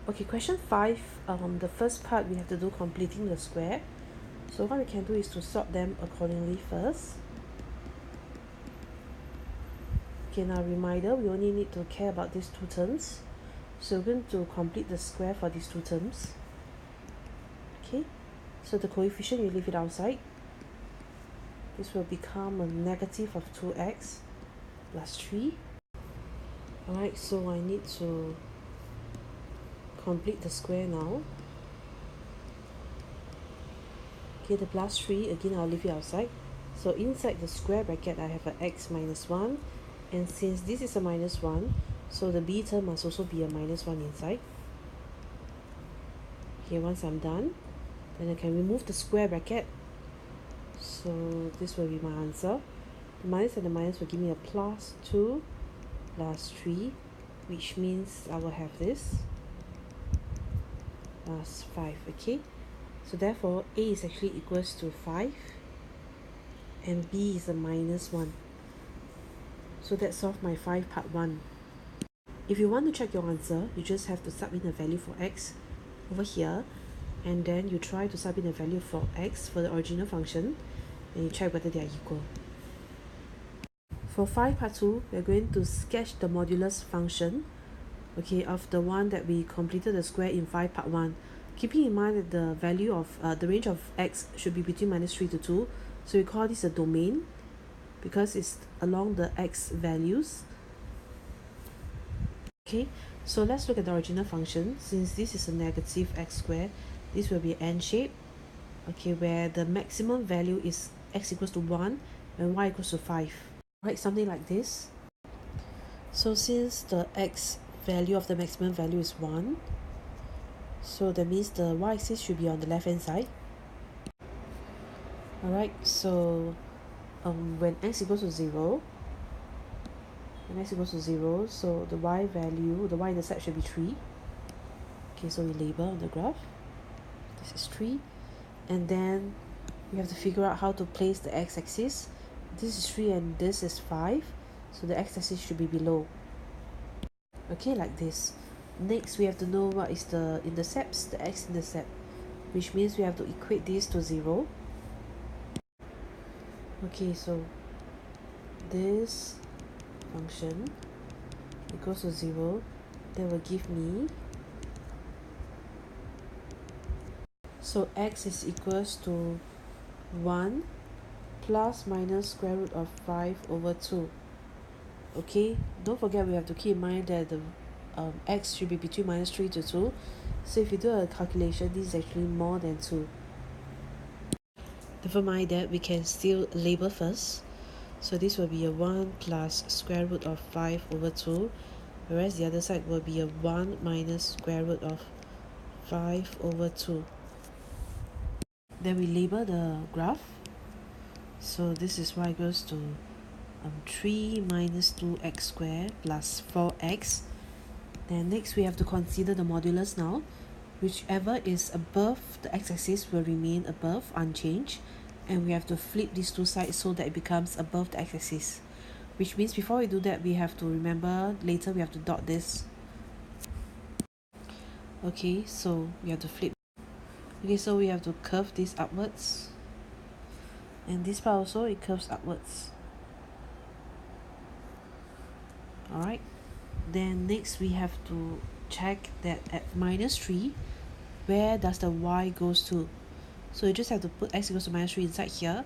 Okay, question 5, the first part we have to do completing the square. So what we can do is to sort them accordingly first. Okay, now reminder, we only need to care about these two terms. So we're going to complete the square for these two terms. Okay, so the coefficient, you leave it outside. This will become a negative of 2x plus 3. Alright, so I need to complete the square now. Okay, the plus 3, again I'll leave it outside. So inside the square bracket I have a x minus 1, and since this is a minus 1, so the b term must also be a minus 1 inside. Okay, once I'm done, then I can remove the square bracket. So this will be my answer. The minus and the minus will give me a plus 2 plus 3, which means I will have this plus 5. Okay, so therefore a is actually equals to 5 and b is a minus 1. So that solved my 5 part 1. If you want to check your answer, you just have to sub in a value for x over here, and then you try to sub in a value for x for the original function, and you check whether they are equal. For 5 part 2, we are going to sketch the modulus function, okay, of the one that we completed the square in 5 part 1. Keeping in mind that the value of the range of x should be between minus 3 to 2, so we call this a domain because it's along the x values. Okay, so let's look at the original function. Since this is a negative x squared, this will be n shape, okay, where the maximum value is x equals to 1 and y equals to 5. Right, something like this. So since the x value of the maximum value is 1, so that means the y-axis should be on the left hand side. Alright, so when x equals to 0, so the y value, the y-intercept should be 3. Okay, so we label on the graph. This is 3. And then we have to figure out how to place the x-axis. This is 3 and this is 5. So the x-axis should be below. Okay, like this. Next, we have to know what is the intercepts, the x-intercept, which means we have to equate this to 0. Okay, so this function equals to 0, that will give me, so x is equals to 1 plus minus square root of 5 over 2. Okay, don't forget we have to keep in mind that the x should be between minus 3 to 2. So if you do a calculation, this is actually more than 2. Never mind that, we can still label first. So this will be a 1 plus square root of 5 over 2, whereas the other side will be a 1 minus square root of 5 over 2. Then we label the graph. So this is y equals to 3 minus 2x squared plus 4x. Then next we have to consider the modulus now. Whichever is above the x-axis will remain above, unchanged. And we have to flip these two sides so that it becomes above the x-axis. Which means before we do that, we have to remember later we have to dot this. Okay, so we have to flip. Okay, so we have to curve this upwards. And this part also, it curves upwards. Alright, then next we have to check that at minus 3, where does the y goes to? So you just have to put x equals to minus 3 inside here.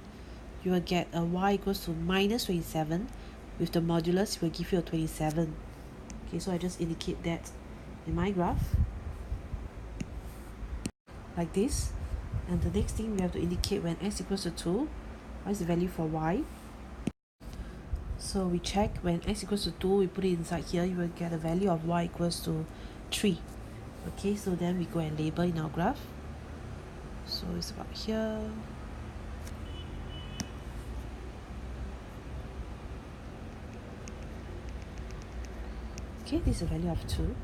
You will get a y equals to minus 27. With the modulus, it will give you a 27. Okay, so I just indicate that in my graph. Like this. And the next thing we have to indicate when x equals to 2. What is the value for y? So we check when x equals to 2, we put it inside here, you will get a value of y equals to 3. Okay, so then we go and label in our graph. So it's about here. Okay, this is a value of 2.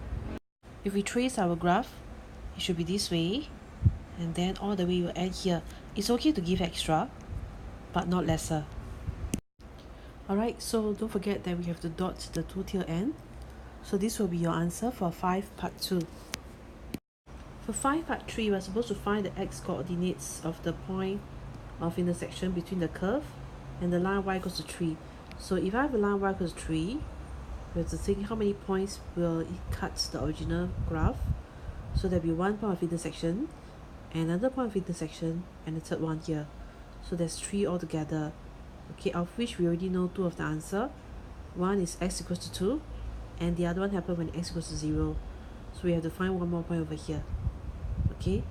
If we trace our graph, it should be this way. And then all the way will end here. It's okay to give extra, but not lesser. Alright, so don't forget that we have to dot the two tail end. So this will be your answer for 5 part 2. For 5 part 3, we're supposed to find the x coordinates of the point of intersection between the curve and the line y equals to 3. So if I have a line y equals 3, we have to think how many points will it cut the original graph. So there'll be one point of intersection, another point of intersection, and the third one here. So there's 3 altogether. Okay, of which we already know 2 of the answer. One is x equals to 2, and the other one happened when x equals to 0. So we have to find one more point over here. Okay,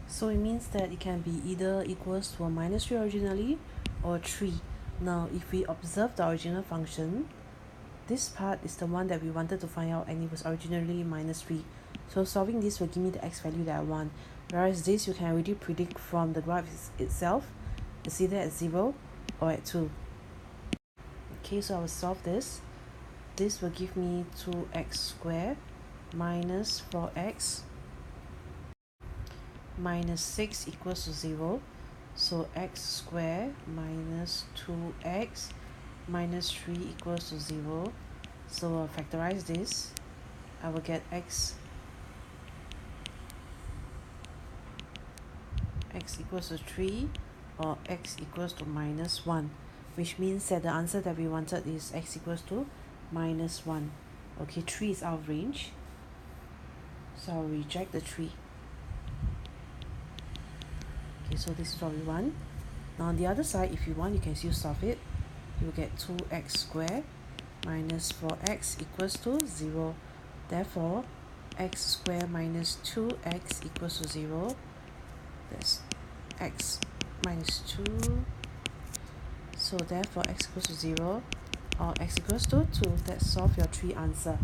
so it means that it can be either equals to a minus 3 originally or 3. Now if we observe the original function, this part is the one that we wanted to find out, and it was originally minus 3. So solving this will give me the x value that I want, whereas this you can already predict from the graph itself. It's either at 0 or at 2. Okay, so I will solve this. This will give me 2x squared minus 4x minus 6 equals to 0. So x squared minus 2x minus 3 equals to 0. So I'll factorize this. I will get x equals to 3 or x equals to minus 1, which means that the answer that we wanted is x equals to minus 1. Okay, 3 is out of range, so I'll reject the 3. Okay, so this is what we want. Now on the other side, if you want, you can still solve it. You will get 2x squared minus 4x equals to 0. Therefore, x squared minus 2x equals to 0. That's x minus 2. So therefore, x equals to 0 or x equals to 2. Let's solve your 3 answer.